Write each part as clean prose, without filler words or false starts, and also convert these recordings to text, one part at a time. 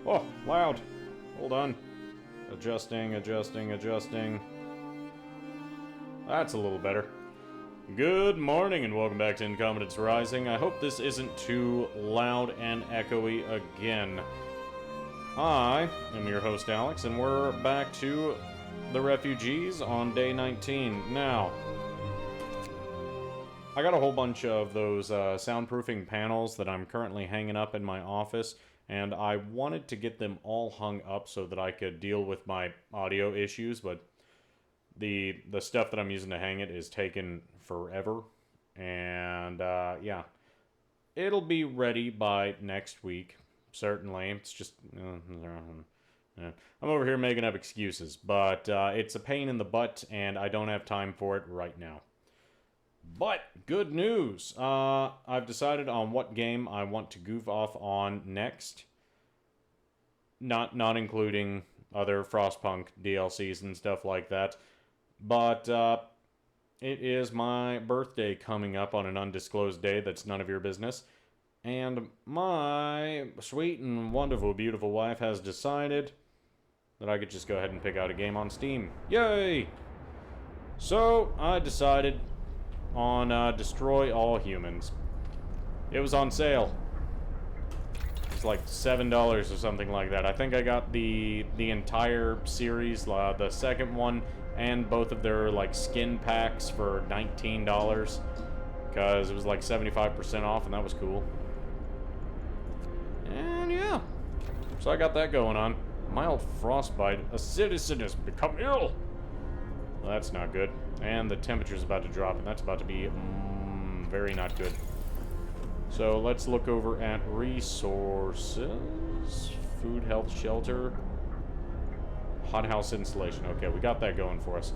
Oh, loud. Hold on. Adjusting. That's a little better. Good morning and welcome back to Incompetence Rising. I hope this isn't too loud and echoey again. I am your host Alex, and we're back to the refugees on day 19. Now, I got a whole bunch of those soundproofing panels that I'm currently hanging up in my office, and I wanted to get them all hung up so that I could deal with my audio issues, but the stuff that I'm using to hang it is taking forever, and yeah, it'll be ready by next week, certainly. It's just I'm over here making up excuses, but it's a pain in the butt, and I don't have time for it right now. But good news, I've decided on what game I want to goof off on next. Not including other Frostpunk DLCs and stuff like that. But it is my birthday coming up on an undisclosed day that's none of your business. And my sweet and wonderful, beautiful wife has decided that I could just go ahead and pick out a game on Steam. Yay! So I decided on Destroy All Humans. It was on sale. It's like $7 or something like that. I think I got the entire series, the second one, and both of their like skin packs for $19 because it was like 75% off, and that was cool. And yeah, so I got that going on. Mild frostbite. A citizen has become ill. Well, that's not good. And the temperature's about to drop, and that's about to be very not good. So let's look over at resources. Food, health, shelter. Hothouse installation. Okay, we got that going for us.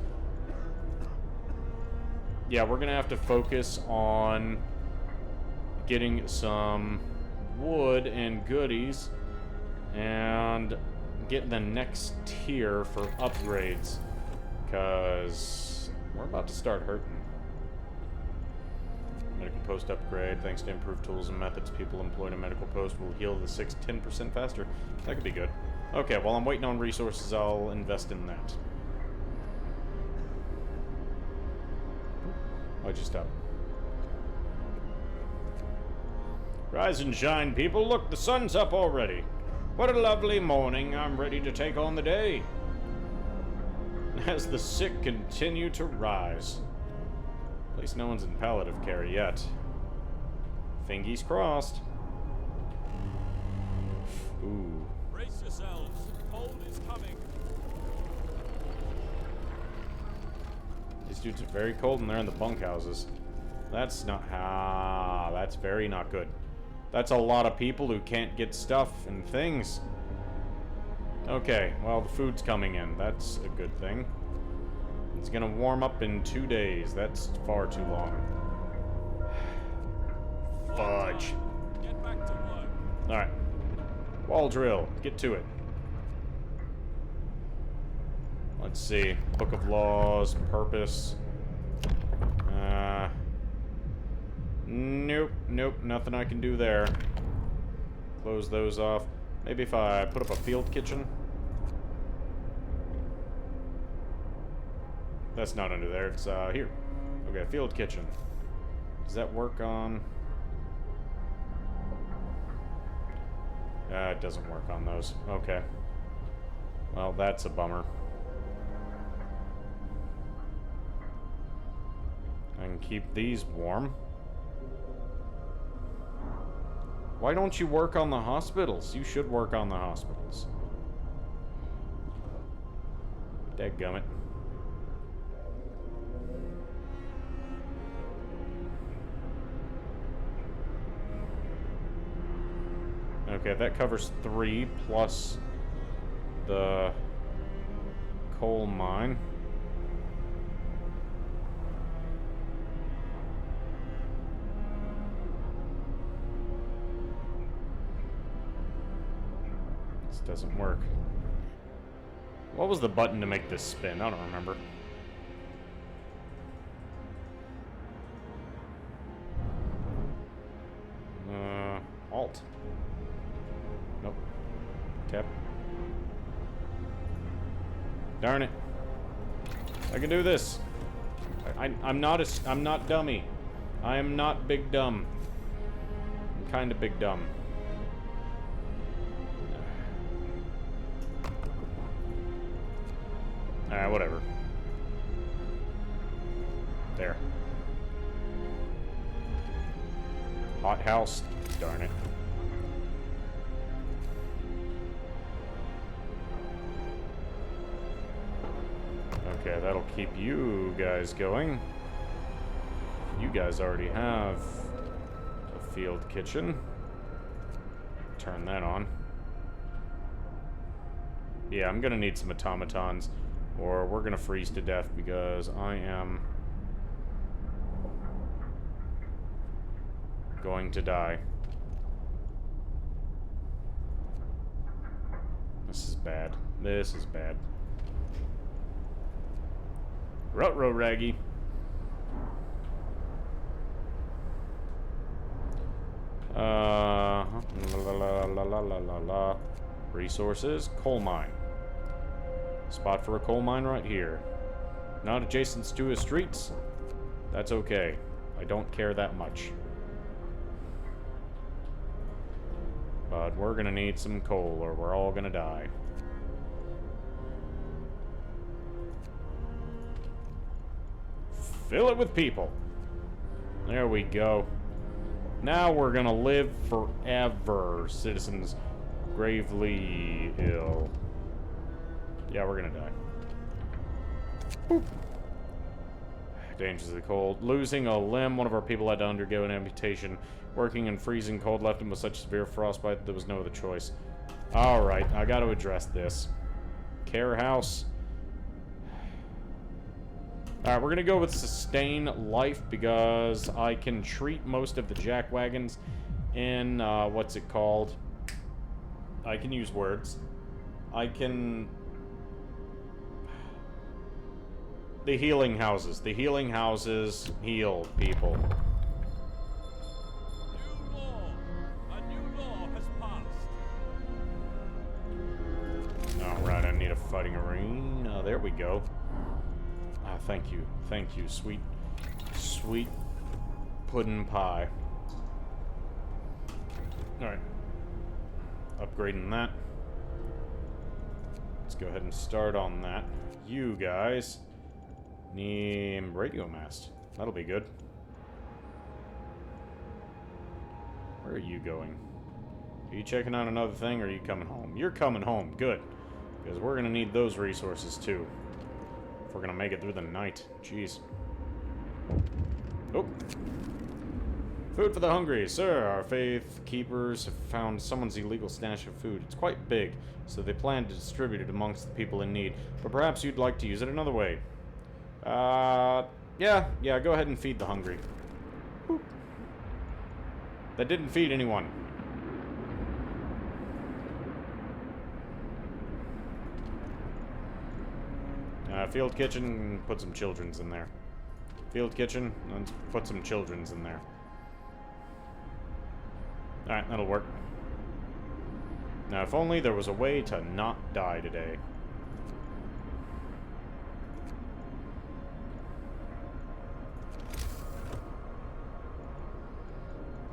Yeah, we're going to have to focus on getting some wood and goodies and get the next tier for upgrades. Because we're about to start hurting. Medical post upgrade. Thanks to improved tools and methods, people employed in medical post will heal the 10% faster. That could be good. Okay, while I'm waiting on resources, I'll invest in that. Why'd you stop? Rise and shine, people. Look, the sun's up already. What a lovely morning. I'm ready to take on the day. As the sick continue to rise. At least no one's in palliative care yet. Fingies crossed. Ooh. Brace yourselves. Cold is coming. These dudes are very cold and they're in the bunkhouses. That's not... that's very not good. That's a lot of people who can't get stuff and things. Okay, well, the food's coming in. That's a good thing. It's gonna warm up in 2 days. That's far too long. Fudge. Get back to work. Alright. Wall drill. Get to it. Let's see. Book of Laws. Purpose. Nope. Nothing I can do there. Close those off. Maybe if I put up a field kitchen. That's not under there, it's here. Okay, field kitchen. Does that work on... it doesn't work on those. Okay. Well, that's a bummer. I can keep these warm. Why don't you work on the hospitals? You should work on the hospitals. Dadgummit. Okay, that covers 3 plus the coal mine. This doesn't work. What was the button to make this spin? I don't remember. Alt. Nope. Tap. Darn it. I can do this. I'm not dummy. I am not big dumb. I'm kind of big dumb. Whatever. There. Hot house. Darn it. Okay, that'll keep you guys going. You guys already have a field kitchen. Turn that on. Yeah, I'm gonna need some automatons, or we're gonna freeze to death because I am going to die. This is bad. This is bad. Ruh-roh, Raggy. La la la la la la la. Resources, coal mine. Spot for a coal mine right here. Not adjacent to his streets. That's okay. I don't care that much. But we're gonna need some coal or we're all gonna die. Fill it with people. There we go. Now we're gonna live forever, citizens gravely ill. Yeah, we're gonna die. Boop. Dangerously cold. Losing a limb. One of our people had to undergo an amputation. Working in freezing cold left him with such severe frostbite that there was no other choice. Alright, I gotta address this. Care house. Alright, we're gonna go with sustain life because I can treat most of the jack wagons in, what's it called? I can use words. I can... The healing houses. The healing houses heal people. New law. A new law has passed. Alright, I need a fighting arena. There we go. Ah, thank you. Thank you, sweet, sweet puddin' pie. Alright. Upgrading that. Let's go ahead and start on that. You guys need radio mast. That'll be good. Where are you going? Are you checking out another thing, or are you coming home? You're coming home. Good. Because we're going to need those resources, too. If we're going to make it through the night. Jeez. Oh. Food for the hungry. Sir, our faith keepers have found someone's illegal stash of food. It's quite big, so they plan to distribute it amongst the people in need. But perhaps you'd like to use it another way. Yeah, go ahead and feed the hungry. Boop. That didn't feed anyone. Field kitchen, put some children's in there. Field kitchen, let's put some children's in there. Alright, that'll work. Now, if only there was a way to not die today.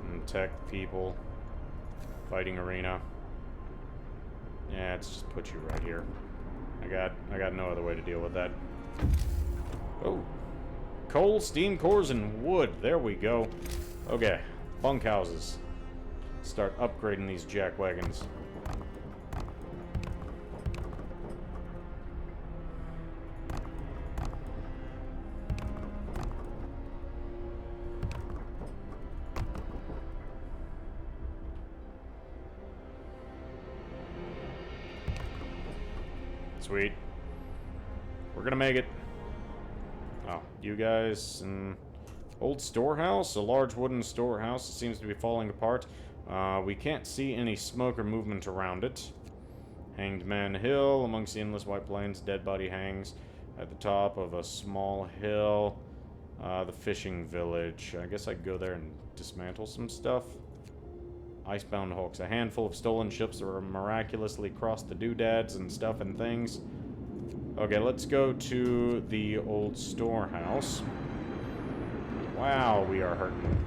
And tech people. Fighting arena. Yeah, let's just put you right here. I got no other way to deal with that. Oh. Coal, steam cores, and wood. There we go. Okay. Bunkhouses. Start upgrading these jack wagons. Sweet. We're gonna make it. Oh, you guys. Old storehouse? A large wooden storehouse. It seems to be falling apart. We can't see any smoke or movement around it. Hanged Man Hill. Amongst the endless white plains, dead body hangs at the top of a small hill. The fishing village. I guess I could go there and dismantle some stuff. Icebound hulks. A handful of stolen ships that were miraculously crossed the doodads and stuff and things. Okay, let's go to the old storehouse. Wow, we are hurting.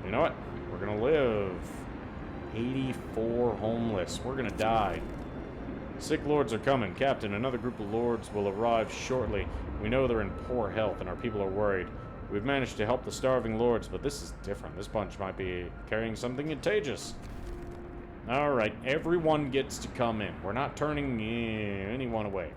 You know what? We're gonna live. 84 homeless. We're gonna die. Sick lords are coming. Captain, another group of lords will arrive shortly. We know they're in poor health and our people are worried. We've managed to help the starving lords, but this is different. This bunch might be carrying something contagious. Alright, everyone gets to come in. We're not turning anyone away.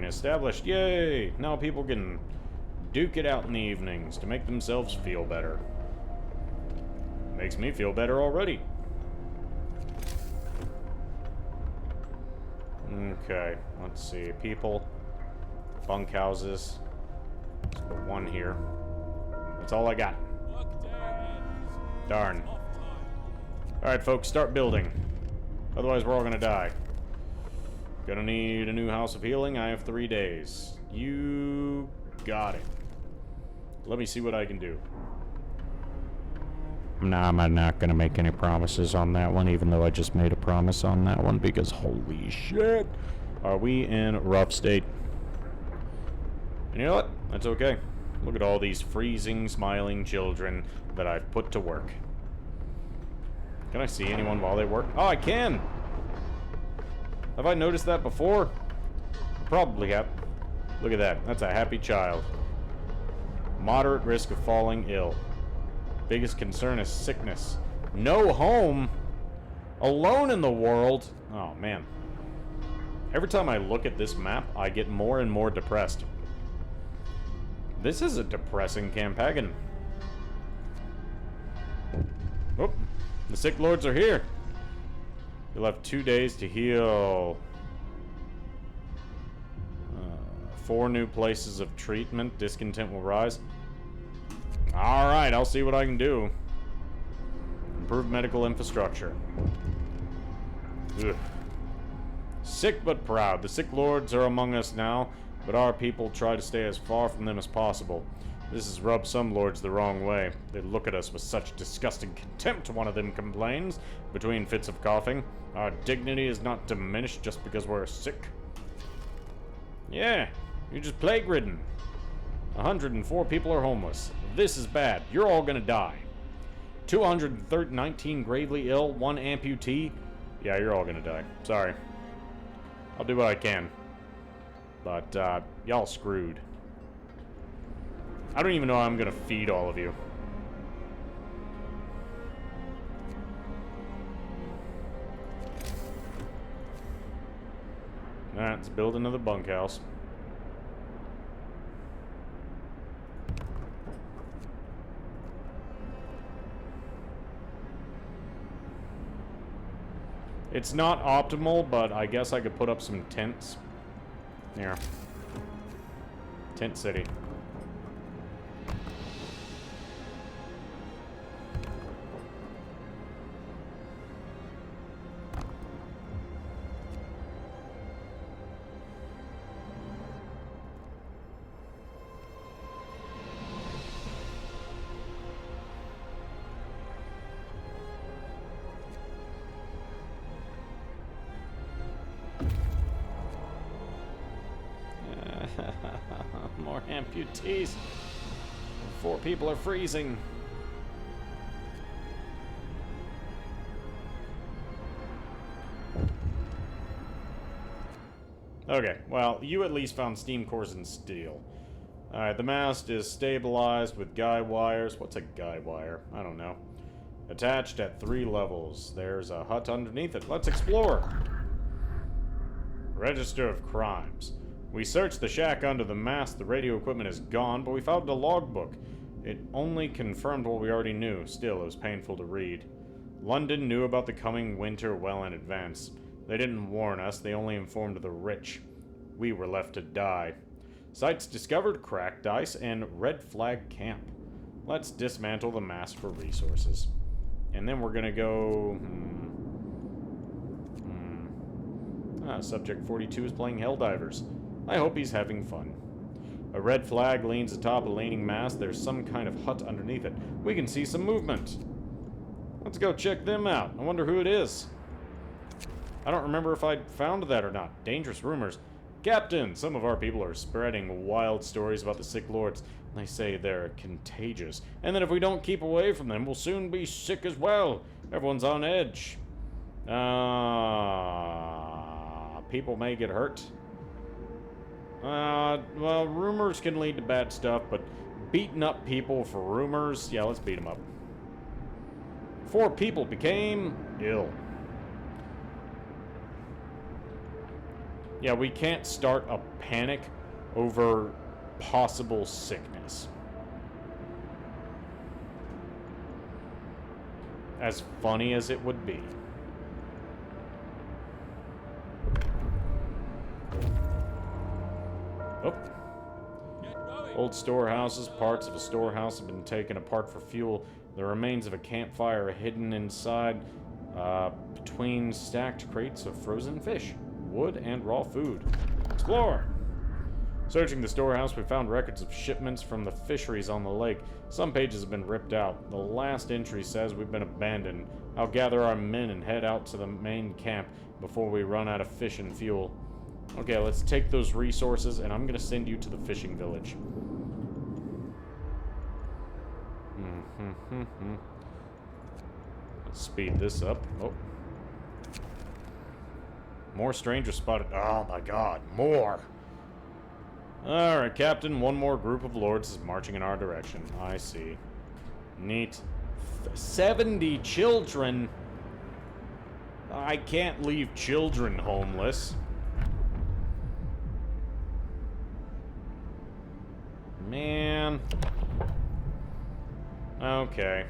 Established. Yay! Now people can duke it out in the evenings to make themselves feel better. Makes me feel better already. Okay, let's see. People, bunkhouses. Let's put one here. That's all I got. Workday ends. Darn. Off time. Alright, folks, start building. Otherwise, we're all gonna die. Gonna need a new house of healing. I have 3 days. You got it. Let me see what I can do. No, I'm not gonna make any promises on that one, even though I just made a promise on that one, because holy shit. Are we in a rough state? And you know what? That's okay. Look at all these freezing, smiling children that I've put to work. Can I see anyone while they work? Oh, I can! Have I noticed that before? Probably have. Look at that. That's a happy child. Moderate risk of falling ill. Biggest concern is sickness. No home? Alone in the world? Oh, man. Every time I look at this map, I get more and more depressed. This is a depressing campaign. Oh, the sick lords are here. You'll have 2 days to heal. 4 new places of treatment. Discontent will rise. Alright, I'll see what I can do. Improve medical infrastructure. Ugh. Sick but proud. The sick lords are among us now, but our people try to stay as far from them as possible. This has rubbed some lords the wrong way. They look at us with such disgusting contempt, one of them complains, between fits of coughing. Our dignity is not diminished just because we're sick. Yeah, you're just plague-ridden. 104 people are homeless. This is bad. You're all gonna die. 219 gravely ill, 1 amputee. Yeah, you're all gonna die. Sorry. I'll do what I can. But, y'all screwed. I don't even know how I'm gonna feed all of you. Alright, let's build another bunkhouse. It's not optimal, but I guess I could put up some tents. Here. Tent City. More amputees. 4 people are freezing. Okay, well, you at least found steam cores and steel. Alright, the mast is stabilized with guy wires. What's a guy wire? I don't know. Attached at 3 levels. There's a hut underneath it. Let's explore. Register of crimes. We searched the shack under the mast. The radio equipment is gone, but we found a logbook. It only confirmed what we already knew. Still, it was painful to read. London knew about the coming winter well in advance. They didn't warn us, they only informed the rich. We were left to die. Sites discovered cracked ice and red flag camp. Let's dismantle the mast for resources. And then we're gonna go... Subject 42 is playing Helldivers. I hope he's having fun. A red flag leans atop a leaning mast. There's some kind of hut underneath it. We can see some movement. Let's go check them out. I wonder who it is. I don't remember if I found that or not. Dangerous rumors. Captain, some of our people are spreading wild stories about the sick lords. They say they're contagious, and that if we don't keep away from them, we'll soon be sick as well. Everyone's on edge. People may get hurt. Well, rumors can lead to bad stuff, but beating up people for rumors, yeah, let's beat them up. 4 people became ill. Yeah, we can't start a panic over possible sickness. As funny as it would be. Oh. Old storehouses, parts of a storehouse have been taken apart for fuel. The remains of a campfire are hidden inside, between stacked crates of frozen fish, wood, and raw food. Explore! Searching the storehouse, we found records of shipments from the fisheries on the lake. Some pages have been ripped out. The last entry says we've been abandoned. I'll gather our men and head out to the main camp before we run out of fish and fuel. Okay, let's take those resources, and I'm gonna send you to the fishing village. Let's speed this up. Oh. More strangers spotted. Oh my god, more! Alright, Captain, one more group of lords is marching in our direction. I see. Neat. 70 children? I can't leave children homeless. Man. Okay.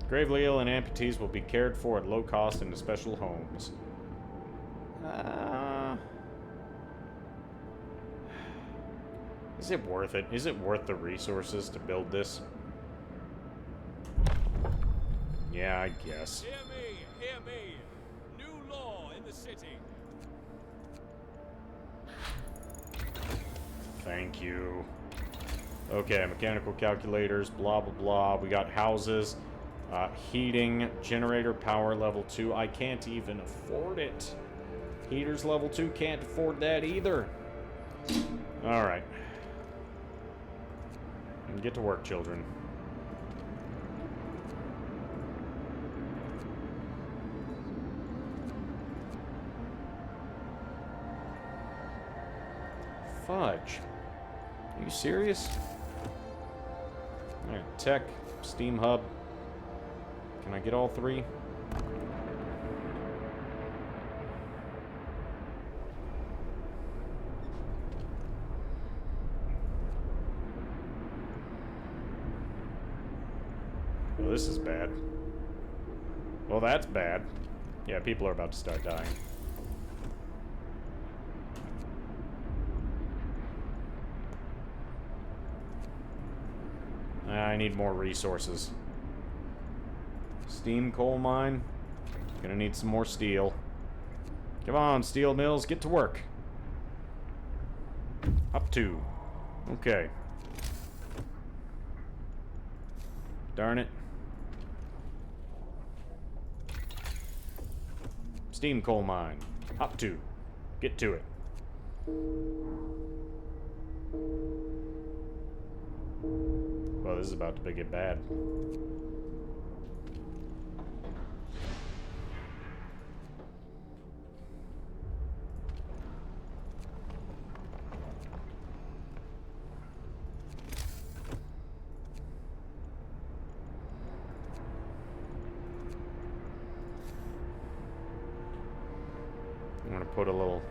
Gravely ill and amputees will be cared for at low cost in the special homes. Is it worth it? Is it worth the resources to build this? Yeah, I guess. Hear me, hear me. New law in the city. Thank you. Okay, mechanical calculators, blah, blah, blah. We got houses, heating, generator power level 2. I can't even afford it. Heaters level 2, can't afford that either. Alright. Get to work, children. Fudge. Are you serious? Alright, tech, Steam Hub. Can I get all 3? Well, this is bad. Well, that's bad. Yeah, people are about to start dying. I need more resources. Steam coal mine. Gonna need some more steel. Come on, steel mills, get to work. Up 2. Okay. Darn it. Steam coal mine. Hop 2. Get to it. Well, this is about to get bad. I'm gonna put a little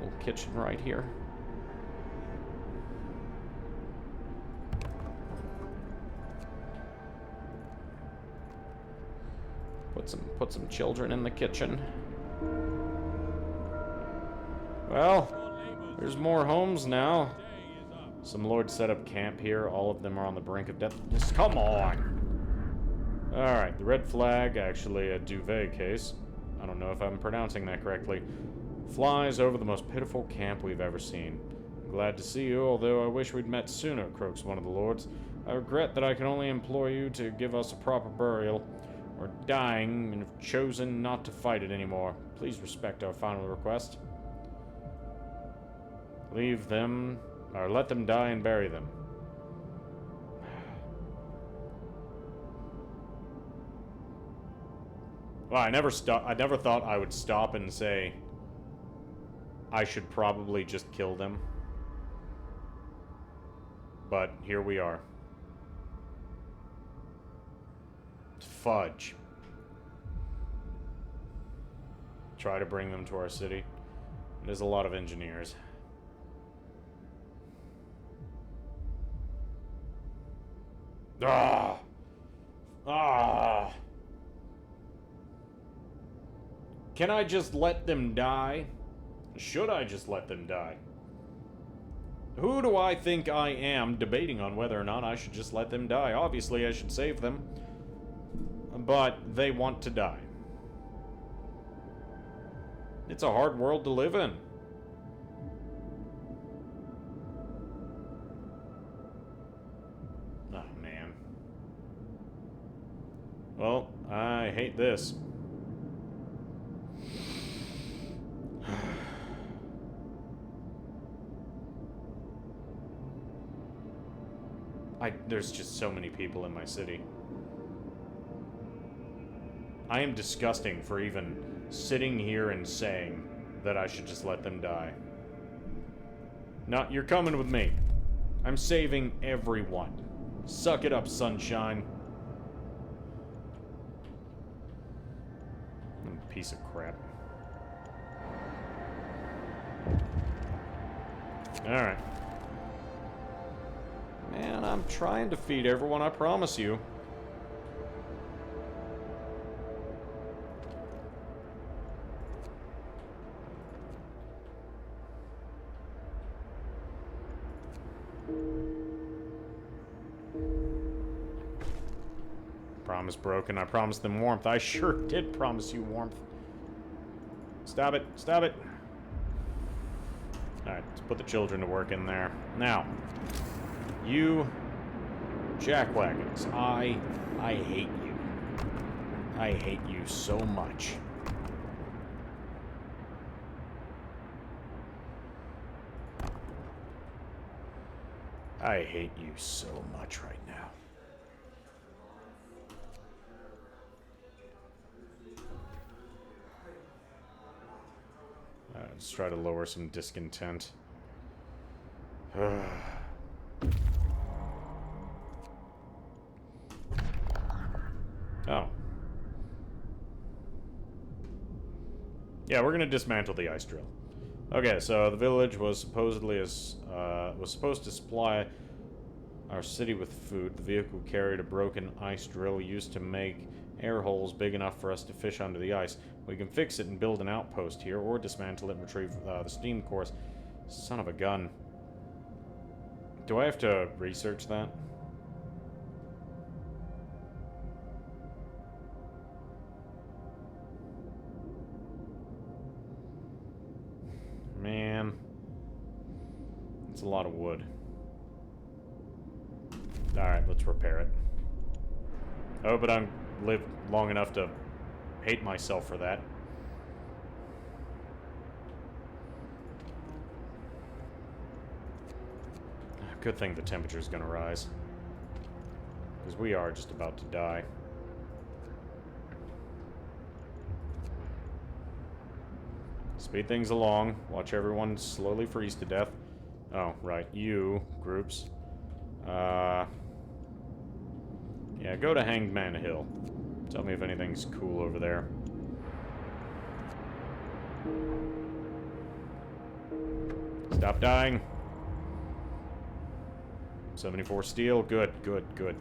Little kitchen right here. Put some children in the kitchen. Well, there's more homes now. Some lords set up camp here. All of them are on the brink of death. Just come on! Alright, the red flag, actually a duvet case. I don't know if I'm pronouncing that correctly. Flies over the most pitiful camp we've ever seen. Glad to see you, although I wish we'd met sooner, croaks one of the lords. I regret that I can only implore you to give us a proper burial. We're dying and have chosen not to fight it anymore. Please respect our final request. Leave them, or let them die and bury them. Well, I never thought I would stop and say I should probably just kill them. But here we are. Fudge. Try to bring them to our city. There's a lot of engineers. Ah! Ah! Can I just let them die? Should I just let them die? Who do I think I am debating on whether or not I should just let them die? Obviously, I should save them. But they want to die. It's a hard world to live in. Oh, man. Well, I hate this. There's just so many people in my city. I am disgusting for even sitting here and saying that I should just let them die. No, you're coming with me. I'm saving everyone. Suck it up, sunshine. Piece of crap. Alright. Man, I'm trying to feed everyone, I promise you. Promise broken. I promised them warmth. I sure did promise you warmth. Stop it. Stop it. Alright, let's put the children to work in there. Now, you jackwagons. I hate you. I hate you so much. I hate you so much right now. Let's try to lower some discontent. Oh. Yeah, we're gonna dismantle the ice drill. Okay, so the village was supposedly was supposed to supply our city with food. The vehicle carried a broken ice drill used to make air holes big enough for us to fish under the ice. We can fix it and build an outpost here, or dismantle it and retrieve the steam cores. Son of a gun. Do I have to research that? Man. It's a lot of wood. Alright, let's repair it. Oh, but I'm lived long enough to hate myself for that. Good thing the temperature's gonna rise. Because we are just about to die. Speed things along. Watch everyone slowly freeze to death. Oh, right. You, groups. Yeah, go to Hanged Man Hill. Tell me if anything's cool over there. Stop dying. 74 steel. Good, good, good.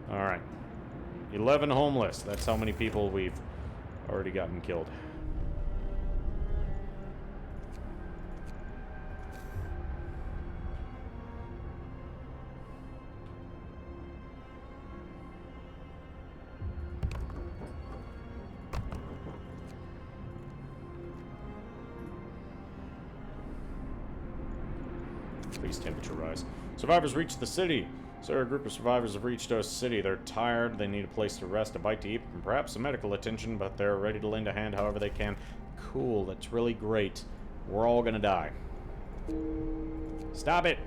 Alright. 11 homeless. That's how many people we've already gotten killed. Please temperature rise. Survivors reached the city. Sir, a group of survivors have reached our city. They're tired, they need a place to rest, a bite to eat, and perhaps some medical attention, but they're ready to lend a hand however they can. Cool, that's really great. We're all gonna die. Stop it!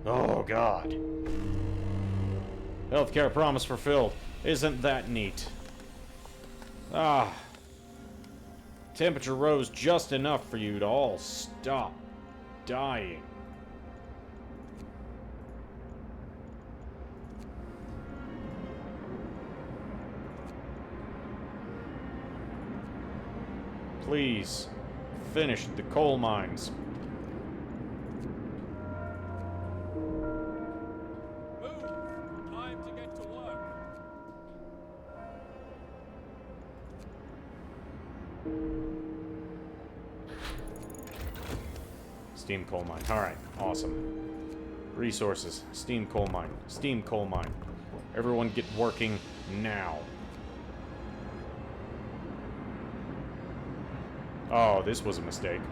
Oh, God. Healthcare promise fulfilled. Isn't that neat? Ah. Temperature rose just enough for you to all stop dying. Please, finish the coal mines. Move! Time to get to work. Steam coal mine. Alright, awesome. Resources. Steam coal mine. Steam coal mine. Everyone get working now. Oh, this was a mistake.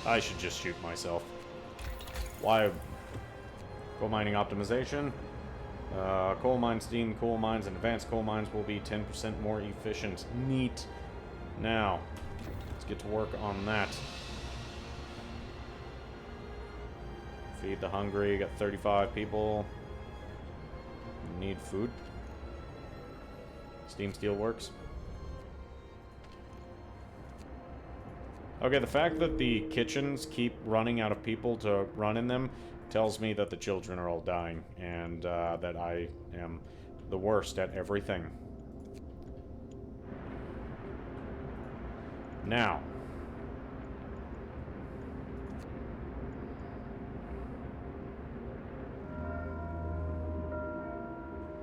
I should just shoot myself. Why? Coal mining optimization. Coal mines, steam coal mines, and advanced coal mines will be 10% more efficient. Neat. Now, let's get to work on that. Feed the hungry. Got 35 people. Need food. Steam steel works. Okay, the fact that the kitchens keep running out of people to run in them tells me that the children are all dying, and that I am the worst at everything. Now.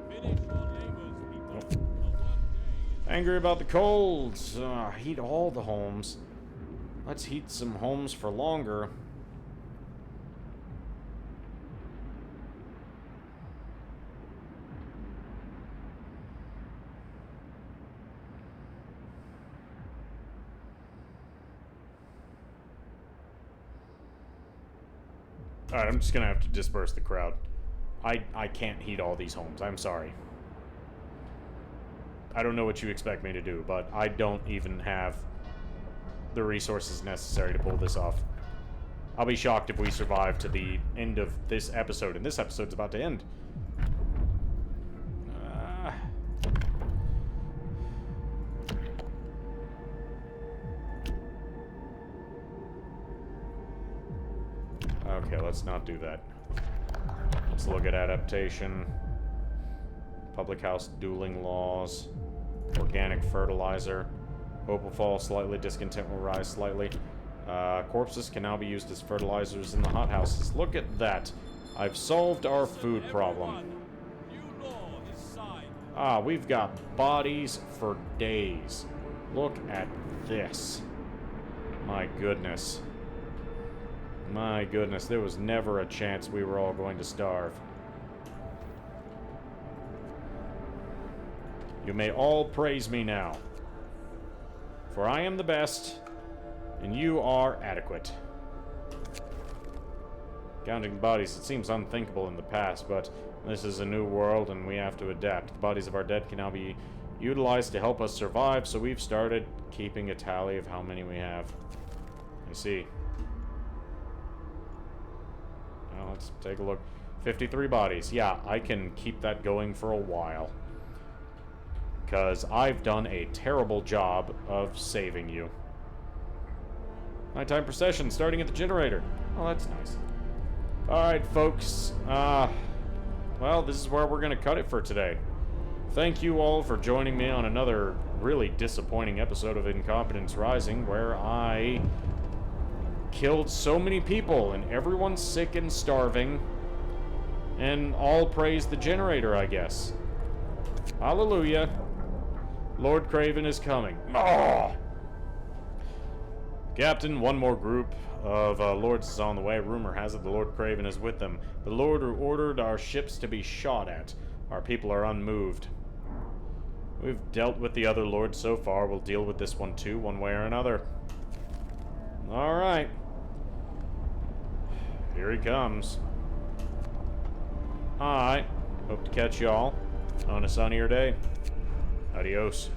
Finish your labors, people. The workday is Angry about the colds. Heat all the homes. Let's heat some homes for longer. Alright, I'm just gonna have to disperse the crowd. I can't heat all these homes. I'm sorry. I don't know what you expect me to do, but I don't even have the resources necessary to pull this off. I'll be shocked if we survive to the end of this episode, and this episode's about to end. Okay, let's not do that. Let's look at adaptation. Public house dueling laws. Organic fertilizer. Hope will fall slightly. Discontent will rise slightly. Corpses can now be used as fertilizers in the hothouses. Look at that. I've solved our food problem. new law is signed. Ah, we've got bodies for days. Look at this. My goodness. My goodness, there was never a chance we were all going to starve. You may all praise me now. For I am the best, and you are adequate. Counting bodies, it seems unthinkable in the past, but this is a new world and we have to adapt. The bodies of our dead can now be utilized to help us survive, so we've started keeping a tally of how many we have. I see. Now let's take a look. 53 bodies. Yeah, I can keep that going for a while. Because I've done a terrible job of saving you. Nighttime procession starting at the generator. Oh, that's nice. Alright, folks. Well, this is where we're going to cut it for today. Thank you all for joining me on another really disappointing episode of Incompetence Rising, where I killed so many people and everyone's sick and starving. And all praise the generator, I guess. Hallelujah. Lord Craven is coming. Oh! Captain, one more group of lords is on the way. Rumor has it the Lord Craven is with them. The Lord ordered our ships to be shot at. Our people are unmoved. We've dealt with the other lords so far. We'll deal with this one too, one way or another. Alright. Here he comes. Alright. Hope to catch y'all on a sunnier day. Adios.